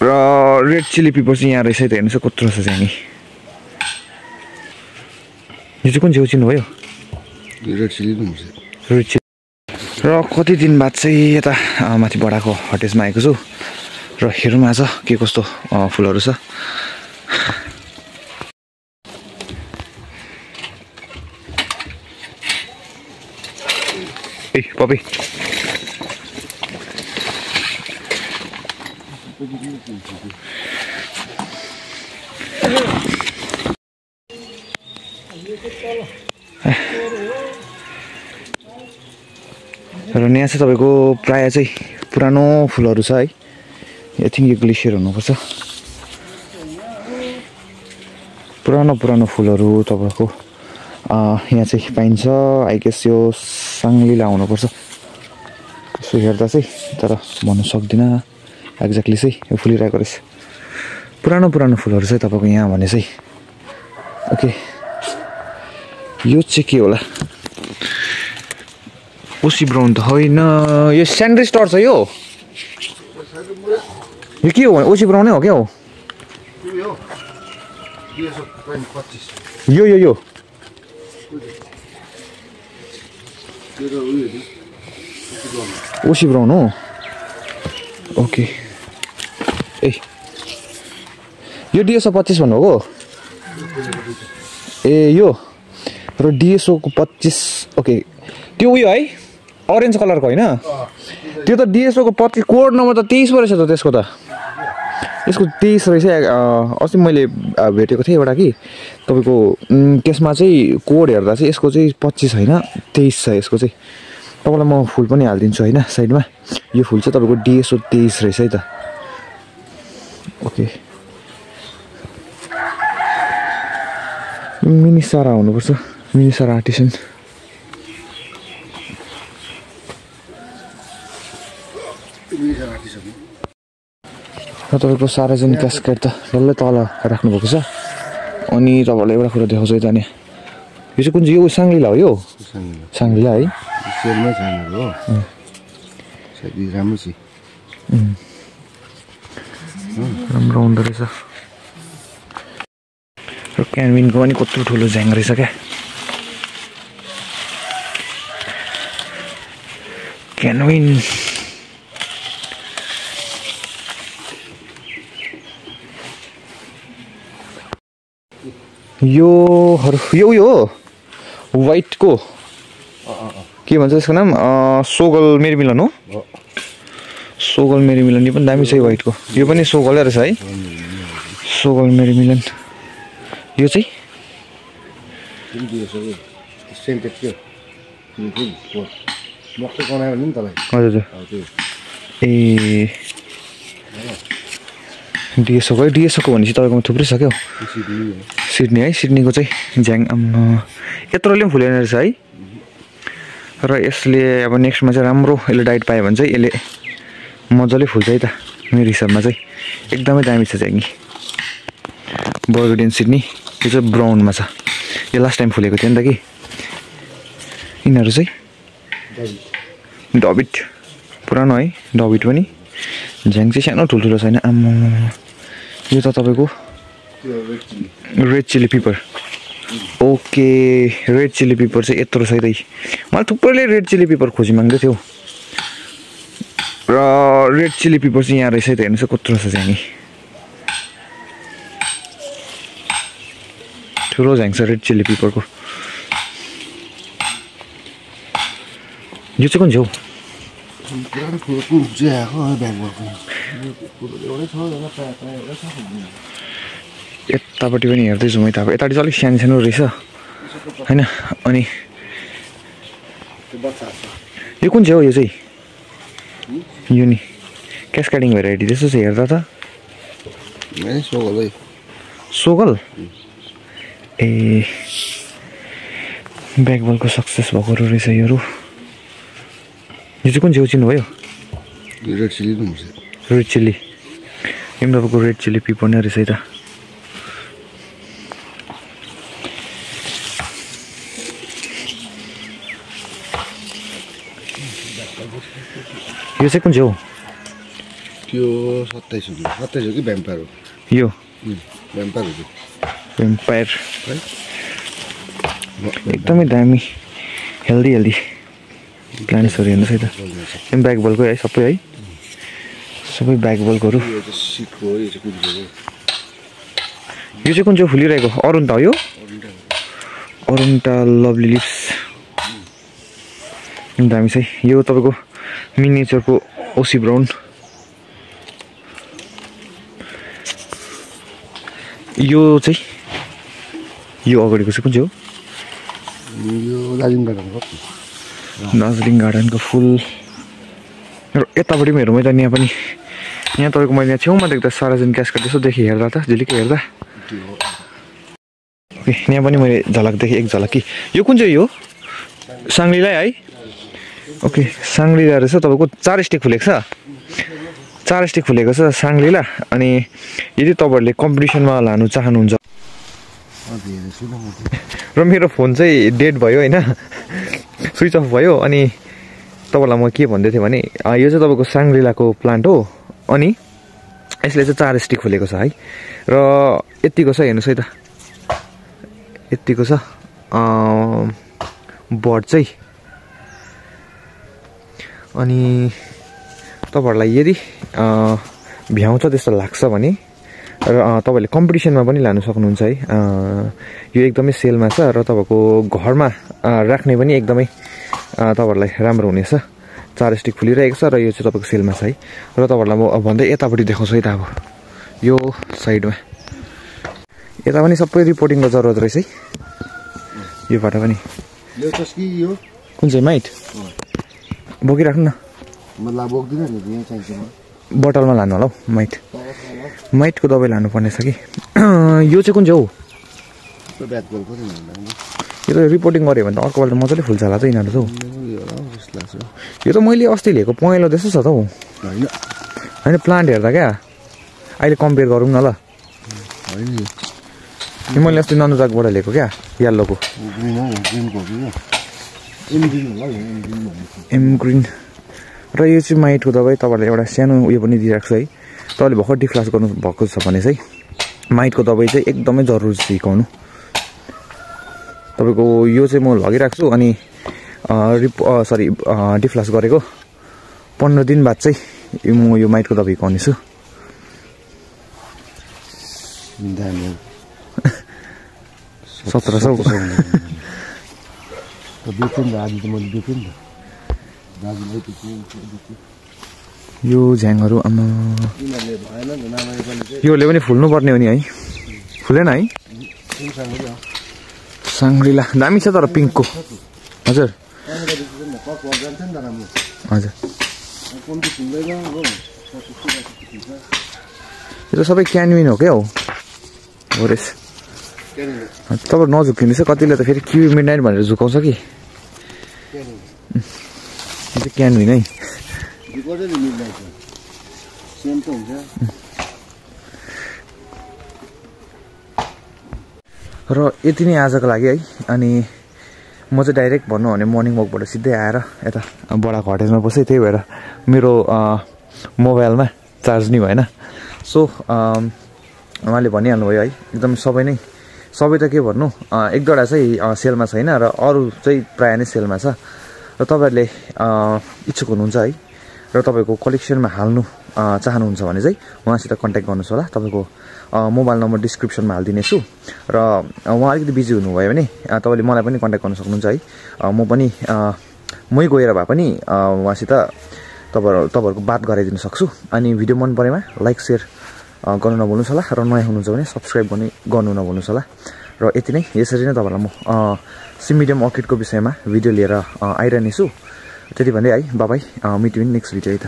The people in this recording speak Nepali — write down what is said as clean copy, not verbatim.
र रेड चिली पेपर चाहिँ यहाँ रहेछ है त हेर्नुहोस् कत्रो छ चाहिँ नि यो चाहिँ कुन चाहिँ चिन्नुभयो रेड चिली रेड चिली र कति दिन बाद चाहिँ यता माथि बडाको हटेजमा आएको छु र हेरौँ आज के कस्तो फुलहरू छ ए पपी र यहाँ चाहिँ तपाईँको प्रायः चाहिँ पुरानो फुलहरू छ है आई थिङ्क यो ग्लेसियर हुनुपर्छ पुरानो फुलहरू तपाईँको यहाँ चाहिँ पाइन्छ आई गेस यो साङ्लीला हुनुपर्छ यसो हेर्दा चाहिँ तर भन्न सक्दिनँ एक्ज्याक्टली चाहिँ यो फुलिरहेको रहेछ पुरानो फुलहरू चाहिँ तपाईँको यहाँ भने चाहिँ ओके यो चाहिँ के होला ओसी ब्राउन त होइन यो स्यान्ड्री स्टार छ यो के हो ओसी ब्राउनै हो क्या हो यो ओसी ब्राउन हो ओके ए यो डिएसओ 25 भन्नुभएको ए यो र डिएसओ को 25 ओके त्यो उयो है अरेन्ज कलरको होइन त्यो त डिएसओ को 25 कोड नम्बर त 23 पो रहेछ त त्यसको त यसको 23 रहेछ अस्ति मैले भेटेको थिएँ एउटा कि तपाईँको त्यसमा चाहिँ कोड हेर्दा चाहिँ यसको चाहिँ 25 होइन 23 छ यसको चाहिँ तपाईँलाई म फुल पनि हालिदिन्छु होइन साइडमा यो फुल चाहिँ तपाईँको डिएसओ 23 रहेछ है त ओके मिनी सारा हुनुपर्छ मिनी सारा आर्टिसन र तपाईँको सार्वजनिक क्यास्केट त डल्लै तल राख्नुभएको छ अनि तपाईँलाई एउटा कुरा देखाउँछु यता नि यो चाहिँ कुन चाहिँ यो साङ्लीला हो यो साङ्लीला है राम्रो हुँदो रहेछ र क्यानविनको पनि कत्रो ठुलो झ्याङ रहेछ क्या क्यानविन यो उयो हो वाइटको के भन्छ त्यसको नाम सोगल मेरी मिलन हो सोगल मेरी मिलन यो पनि दामी छ वाइटको यो पनि सोगलै रहेछ है सोगल मेरी मिलन यो चाहिँ हजुर ए डिएसओको भनेपछि तपाईँकोमा थुप्रै छ क्या सिडनी है सिडनीको चाहिँ झ्याङ यत्रोले पनि फुलेन रहेछ है र यसले अब नेक्स्टमा चाहिँ राम्रो यसले डाइट पायो भने चाहिँ यसले मजाले फुल्छ है त मेरो हिसाबमा चाहिँ एकदमै दामी छ झ्याङ्गी बर्गडियन सिडनी यो चाहिँ ब्राउनमा छ यो लास्ट टाइम फुलेको थियो नि त कि यिनीहरू चाहिँ डबिट पुरानो है डबिट पनि झ्याङ चाहिँ सानो ठुल्ठुलो छैन आम्मा यो त तपाईँको red chilli pepper okay red chilli pepper चाहिँ यत्रो छ है मलाई थुप्रैले रेड चिली पेपर खोजी माग्दै थियो र रेड चिली पेपर चाहिँ यहाँ रहेछ है त हेर्नुहोस् कत्रो छ चाहिँ नि ठुलो झ्याङ छ रेड चिली पेपरको यो चाहिँ कुन चाहिँ यतापट्टि पनि हेर्दैछु म यता यतापट्टि अलिक सानो सानो रहेछ होइन अनि यो कुन चाहिँ हो यो चाहिँ यो नि क्यास्केडिङ भेराइटी त्यस्तो छ हेर्दा त सोगल ए ब्याकबलको सक्सेस भएको रहेछ योहरू यो चाहिँ कुन चाहिँ चिन्नुभयो रेड चिली रेड चिली यो तपाईँको रेड चिली पेपर नै रहेछ है त यो चाहिँ कुन चाहिँ हो त्यो 27 हो 27 हो कि भ्याम्पायर हो यो भ्याम्पायर हो भ्याम्पायर एकदमै दामी हेल्दी प्लान्ट्सहरू हेर्नुहोस् है त ब्याक बलको है सबै है सबै ब्याक बलकोहरू यो चाहिँ सिटको हो यो चाहिँ कुदिएको यो चाहिँ कुन चाहिँ फुलिरहेको अरुण त हो यो अरुणटा लभली लिप्स दामी छ यो तपाईँको मिनिएचरको ओसी ब्राउन यो चाहिँ यो अगाडिको चाहिँ कुन चाहिँ हो यो दार्जिलिङ दार्जिलिङ गार्डनको फुल र यतापट्टि पनि हेरौँ है त यहाँ पनि यहाँ तपाईँको मैले यहाँ छेउमा देख्दा साराजन क्यासकट यसोदेखि हेर्दा त झिलिकै हेर्दा ओके यहाँ पनि मैले झलक देखेँ एक झलक कि यो कुन चाहिँ हो साङ्ग्लिला है ओके साङ्ग्लिला रहेछ तपाईँको 4 स्टिक फुलेको छ 4 स्टिक फुलेको छ साङ्ग्लिला अनि यदि तपाईँहरूले कम्पिटिसनमा लानु चाहनुहुन्छ र मेरो फोन चाहिँ डेड भयो होइन स्विच अफ भयो अनि तपाईँलाई म के भन्दै थिएँ भने यो चाहिँ तपाईँको साङ्ग्रिलाको प्लान्ट हो अनि यसले चाहिँ 4 स्टिक फुलेको छ है र यतिको छ हेर्नुहोस् है त यतिको छ बर्ड चाहिँ अनि तपाईँहरूलाई यदि भ्याउँछ त्यस्तो लाग्छ भने र तपाईँहरूले कम्पिटिसनमा पनि लानु सक्नुहुन्छ है यो एकदमै सेलमा छ र तपाईँको घरमा राख्ने पनि एकदमै तपाईँहरूलाई राम्रो हुनेछ 4 स्टिक फुलिरहेको छ र यो चाहिँ तपाईँको सेलमा छ है र तपाईँहरूलाई म भन्दै यतापट्टि देखाउँछु है त अब यो साइडमा यता पनि सबै रिपोर्टिङको जरुरत रहेछ है यो बाटो पनि कुन चाहिँ माइट बोकिराख्नु न बोतलमा लानु होला हौ माइटको दबाई लानुपर्ने छ कि यो चाहिँ कुन चाहिँ हौ यो त रिपोर्टिङ गऱ्यो भने त अर्कोपल्ट मजाले फुल्छ होला त यिनीहरू त यो त मैले अस्ति लिएको पहेँलो जस्तो छ त हौ होइन प्लान्ट हेर्दा क्या अहिले कम्पेयर गरौँ न ल मैले अस्ति ननुजाकबाट लिएको क्या येल्लोको एम ग्रिन र यो चाहिँ माइटको दबाई तपाईँहरूले एउटा सानो उयो पनि दिइरहेको छ है तपाईँले भर्खर डिफ्लास गर्नु भएको छ भने चाहिँ माइटको दबाई चाहिँ एकदमै जरुरी छ सिकाउनु तपाईँको यो चाहिँ म लगिरहेको छु अनि डिफ्लास गरेको 15 दिन बाद चाहिँ म यो माइटको दबाई खुवाउने छु 1700 यो झ्याङहरू आमा योले पनि फुल्नु पर्ने हो नि है फुलेन है साङ्ग्रिला दामी छ तर पिङ्कको हजुर हजुर यो त सबै क्यानविन हो क्या हौ होरेस तपाईँ नझुक्किनुहोस् है कतिले त फेरि किवी मिडनाइट भनेर झुकाउँछ कि यो चाहिँ क्यानविन है र यति नै आजको लागि है अनि म चाहिँ डाइरेक्ट भन्नु भने मर्निङ वकबाट सिधै आएर यता बडा कटेजमा बसेँ त्यही भएर मेरो मोबाइलमा चार्ज नै भएन सो उहाँले भनिहाल्नु भयो है एकदम सबै त के भन्नु एक दुईवटा चाहिँ सेलमा छैन र अरू चाहिँ प्रायः नै सेलमा छ र तपाईँहरूले इच्छुक हुनुहुन्छ है र तपाईँको कलेक्सनमा हाल्नु चाहनुहुन्छ भने चाहिँ उहाँसित कन्ट्याक्ट गर्नुहोस् होला तपाईँको मोबाइल नम्बर डिस्क्रिप्सनमा हालिदिनेछु र उहाँ अलिकति बिजी हुनुभयो भने तपाईँले मलाई पनि कन्ट्याक्ट गर्न सक्नुहुन्छ है म पनि मै गएर भए पनि उहाँसित तपाईँहरूको बात गराइदिन सक्छु अनि भिडियो मन परेमा लाइक सेयर गर्नु नभुल्नुहोस् होला र नयाँ हुनुहुन्छ भने सब्सक्राइब गर्नु नभुल्नुहोस् होला र यति नै यसरी नै तपाईँलाई म सिमिडियम अर्किडको विषयमा भिडियो लिएर आइरहनेछु त्यति भन्दै है बाबाई मिटिङ नेक्स्ट भिडियो है त